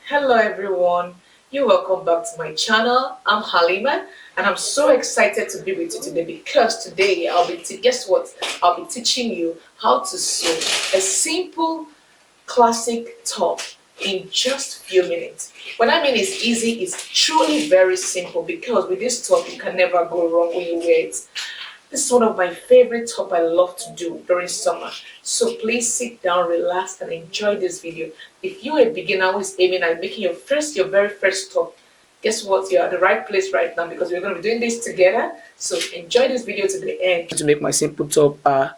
Hello everyone, you're welcome back to my channel. I'm Halima and I'm so excited to be with you today because today guess what? I'll be teaching you how to sew a simple classic top in just few minutes. When I mean it's easy, it's truly very simple because with this top you can never go wrong when you wear it. This is one of my favorite top I love to do during summer. So please sit down, relax, and enjoy this video. If you're a beginner who is aiming at making your very first top, guess what? You're at the right place right now because we're going to be doing this together. So enjoy this video to the end. To make my simple top are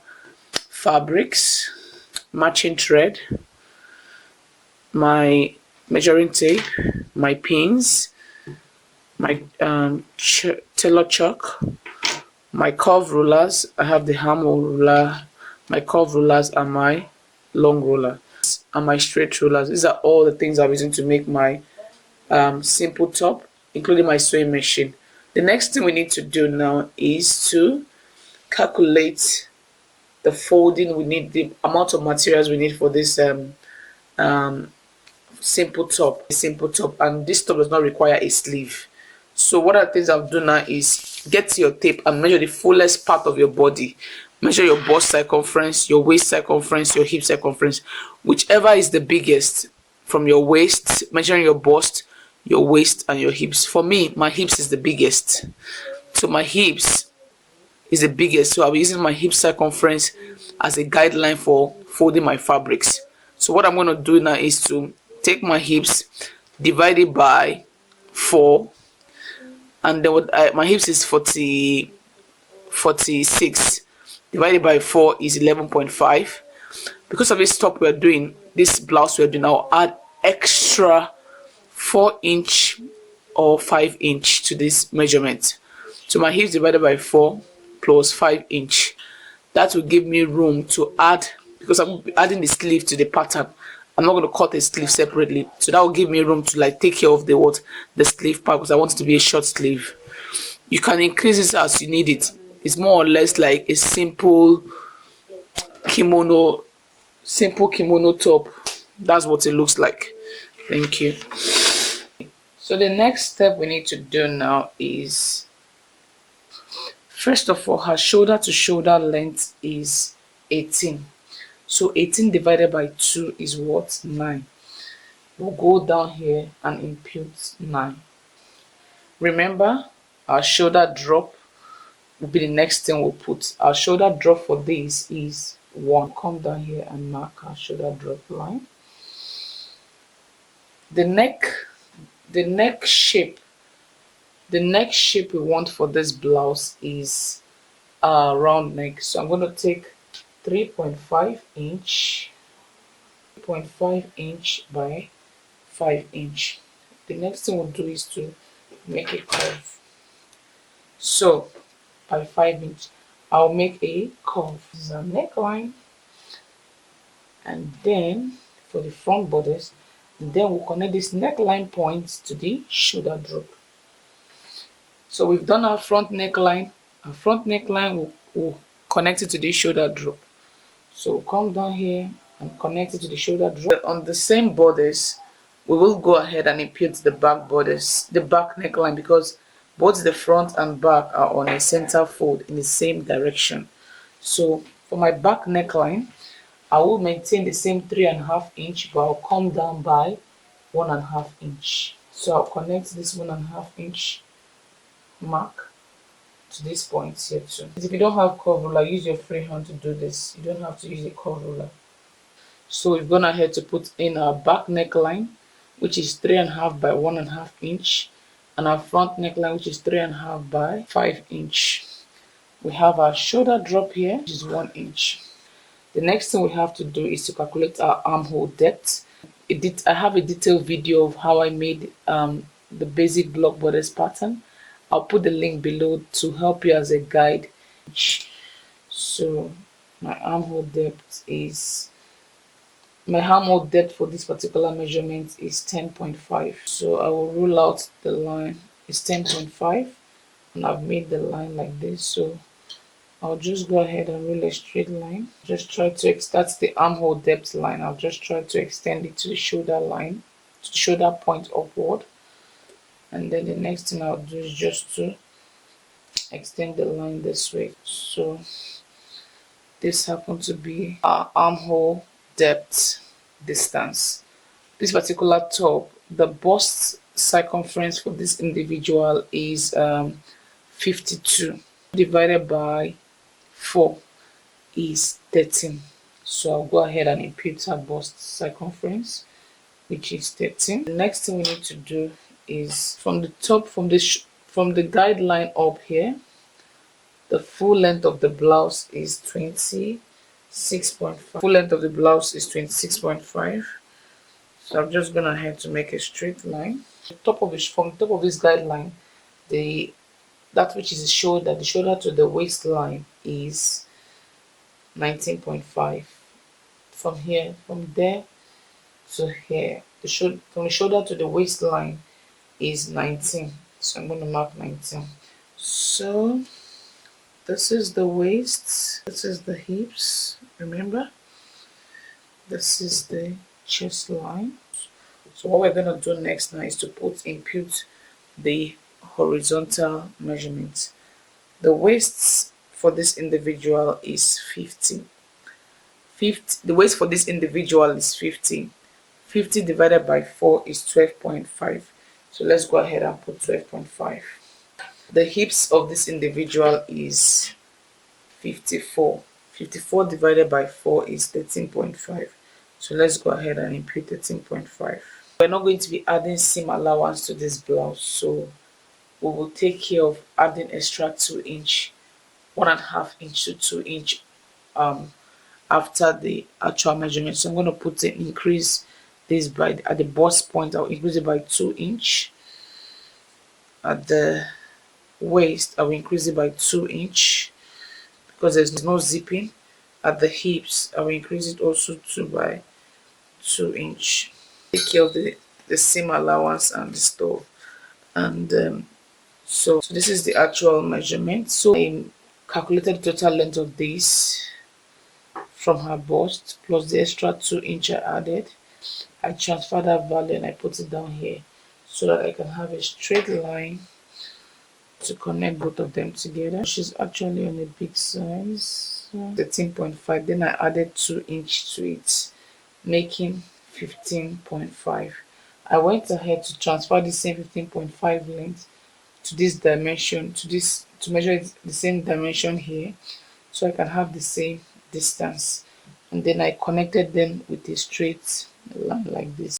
fabrics, matching thread, my measuring tape, my pins, my tailor chalk, my curve rulers. I have the armhole ruler, my curve rulers, and my long ruler, and my straight rulers. These are all the things I'm using to make my simple top, including my sewing machine. The next thing we need to do now is to calculate the folding we need, the amount of materials we need for this um, simple top, and this top does not require a sleeve. So what are the things I'll do now is get your tape and measure the fullest part of your body. Measure your bust circumference, your waist circumference, your hip circumference, whichever is the biggest from your waist, measuring your bust, your waist, and your hips. For me, my hips is the biggest. So my hips is the biggest. So I'll be using my hip circumference as a guideline for folding my fabrics. So what I'm going to do now is to take my hips, divide it by 4, and then my hips is 46, divided by 4 is 11.5. Because of this top we're doing, this blouse we're doing, I'll add extra 4" or 5" to this measurement. So my hips divided by 4 plus 5". That will give me room to add, because I'm adding the sleeve to the pattern. I'm not going to cut a sleeve separately, so that will give me room to like take care of the sleeve part, because I want it to be a short sleeve. You can increase this as you need it. It's more or less like a kimono simple kimono top. That's what it looks like. Thank you. So the next step we need to do now is, first of all, her shoulder to shoulder length is 18. So 18 divided by 2 is what? 9. We'll go down here and impute 9. Remember, our shoulder drop will be the next thing we'll put. Our shoulder drop for this is 1. Come down here and mark our shoulder drop line. The neck shape we want for this blouse is a round neck. So I'm going to take 3.5 inch, 3.5 inch by 5 inch. The next thing we'll do is to make a curve. So by 5 inch, I'll make a curve. This is our neckline, and then for the front borders, then we'll connect this neckline point to the shoulder drop. So we've done our front neckline. Our front neckline will connect it to the shoulder drop. So we'll come down here and connect it to the shoulder drop. On the same borders, we will go ahead and impute the back borders, the back neckline, because both the front and back are on a center fold in the same direction. So for my back neckline, I will maintain the same 3.5 inch, but I'll come down by 1.5 inch. So I'll connect this 1.5 inch mark to this point here too. If you don't have curve ruler, use your free hand to do this. You don't have to use a curve ruler. So we've gone ahead to put in our back neckline, which is 3.5 by 1.5 inch, and our front neckline, which is 3.5 by 5 inch. We have our shoulder drop here, which is 1 inch. The next thing we have to do is to calculate our armhole depth. I have a detailed video of how I made the basic block borders pattern. I'll put the link below to help you as a guide. So my armhole depth for this particular measurement is 10.5. So I will rule out the line. It's 10.5, and I've made the line like this. So I'll just go ahead and rule a straight line. That's the armhole depth line. I'll just try to extend it to the shoulder line. shoulder point upward. And then the next thing I'll do is just to extend the line this way. So this happens to be our armhole depth distance. This particular top, the bust circumference for this individual is 52 divided by 4 is 13. So I'll go ahead and impute her bust circumference, which is 13. The next thing we need to do is from the top, from the guideline up here, the full length of the blouse is 26.5. Full length of the blouse is 26.5. So I'm just gonna head to make a straight line. From the top of this guideline, the that which is the shoulder to the waistline is 19.5. From there to here, from the shoulder to the waistline is 19. So I'm going to mark 19. So this is the waist, this is the hips, remember? This is the chest line. So what we're going to do next now is to impute the horizontal measurements. The waist for this individual is 50. The waist for this individual is 50. 50 divided by 4 is 12.5. So let's go ahead and put 12.5. The hips of this individual is 54. 54 divided by 4 is 13.5. So let's go ahead and impute 13.5. We're not going to be adding seam allowance to this blouse, so we will take care of adding extra 2 inch, 1.5 inch to 2 inch after the actual measurement. So I'm going to increase this by at the bust point. I'll increase it by 2 inch. At the waist, I will increase it by 2 inch because there's no zipping. At the hips, I will increase it also by 2 inch. Take care of the seam allowance and the stuff. And so this is the actual measurement. So I calculated the total length of this from her bust plus the extra 2 inch I added. I transfer that value and I put it down here so that I can have a straight line to connect both of them together. She's actually on a big size, 13.5. Then I added 2 inch to it, making 15.5. I went ahead to transfer the same 15.5 length to this dimension, to measure it the same dimension here, so I can have the same distance. And then I connected them with a straight line like this.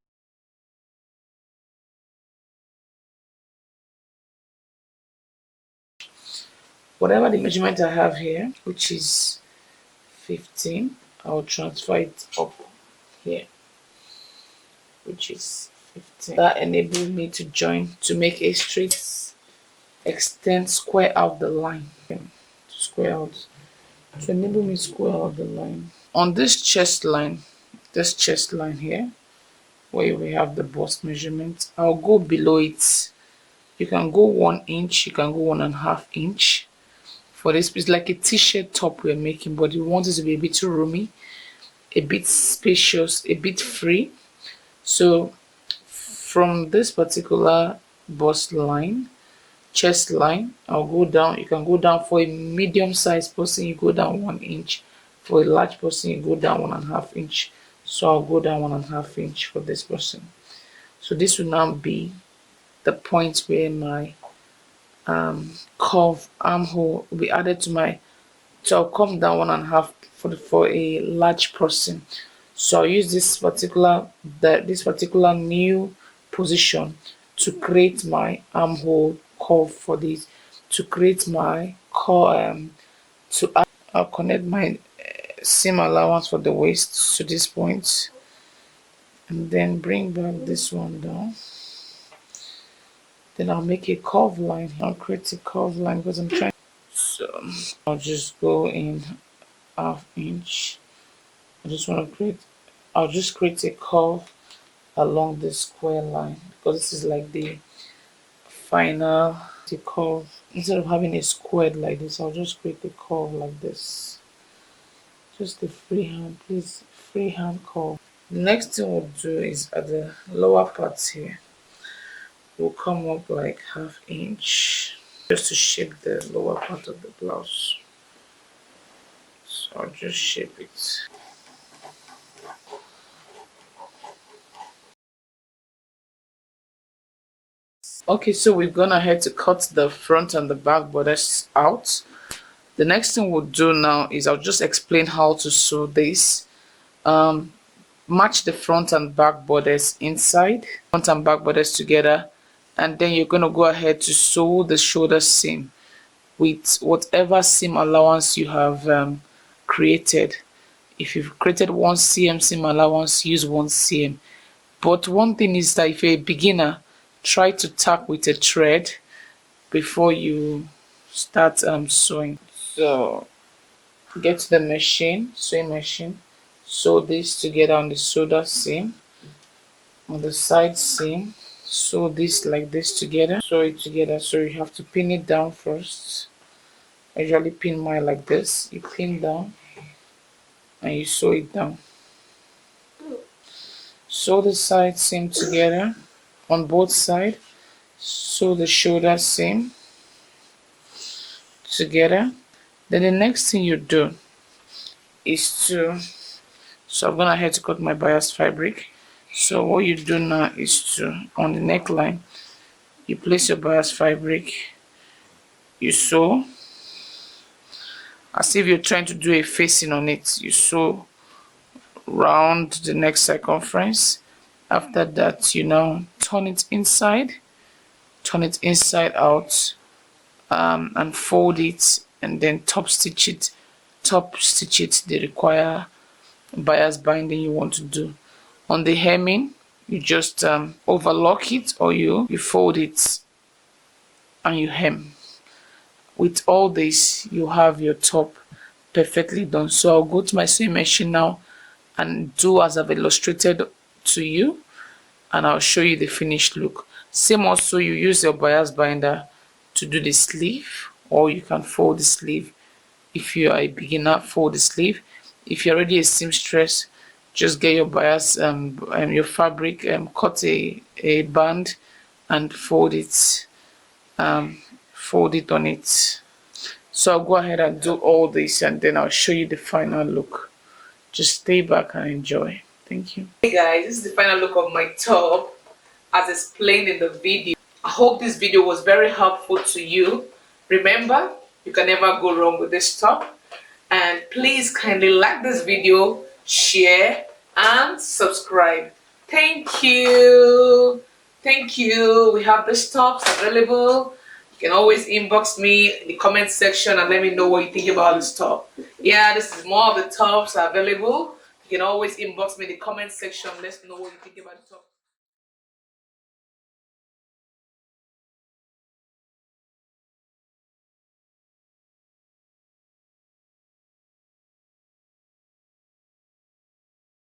Whatever the measurement I have here, which is 15, I'll transfer it up here, which is 15. That enables me to make a straight square out the line. To enable me square out the line. On this chest line here, where we have the bust measurement, I'll go below it. You can go 1 inch, you can go 1.5 inch. For this piece, like a t-shirt top we're making, but we want it to be a bit too roomy, a bit spacious, a bit free. So from this particular bust line, chest line, I'll go down. You can go down for a medium-sized person, you go down 1 inch. For a large person, you go down 1.5 inch. So I'll go down 1.5 inch for this person. So this will now be the point where my curve armhole will be added to my. So I'll come down 1.5 for a large person. So I'll use this particular new position to create my armhole curve for this. To create my curve, I'll connect my seam allowance for the waist to this point, and then bring back this one down. Then I'll make a curve line. I'll create a curve line because I'm trying. So I'll just go in 1/2 inch. I'll just create a curve along this square line because this is like the final curve. Instead of having a squared like this, I'll just create a curve like this. Just a freehand, please, freehand curve. The next thing we'll do is at the lower part here, we'll come up like ½ inch just to shape the lower part of the blouse. So I'll just shape it. Okay, so we've gone ahead to cut the front and the back borders out. The next thing we'll do now is I'll just explain how to sew this. Match the front and back borders inside, front and back borders together, and then you're going to go ahead to sew the shoulder seam with whatever seam allowance you have created. If you've created 1 cm seam allowance, use 1 cm. But one thing is that if you're a beginner, try to tack with a thread before you start sewing. So get to the machine, sewing machine, sew this together on the shoulder seam, on the side seam, sew this like this together, sew it together. So you have to pin it down first. I usually pin mine like this. You pin down and you sew it down. Sew the side seam together on both sides. Sew the shoulder seam together. Then the next thing you do is to, so I'm gonna head to cut my bias fabric. So what you do now is to, on the neckline, you place your bias fabric, you sew as if you're trying to do a facing on it. You sew round the neck circumference. After that, you now turn it inside out, and fold it, and then top stitch it. They require bias binding you want to do. On the hemming, you just overlock it, or you fold it and you hem. With all this, you have your top perfectly done. So I'll go to my sewing machine now and do as I've illustrated to you, and I'll show you the finished look. Same also, you use your bias binder to do the sleeve, or you can fold the sleeve. If you are a beginner, fold the sleeve. If you're already a seamstress, just get your bias your fabric, cut a band and fold it on it. So I'll go ahead and do all this, and then I'll show you the final look. Just stay back and enjoy. Thank you. Hey guys, this is the final look of my top as explained in the video. I hope this video was very helpful to you. Remember, you can never go wrong with this top. And please kindly like this video, share and subscribe. Thank you. Thank you. We have these tops available. You can always inbox me in the comment section and let me know what you think about this top. Yeah, this is more of the tops available. You can always inbox me in the comment section. Let me know what you think about the top.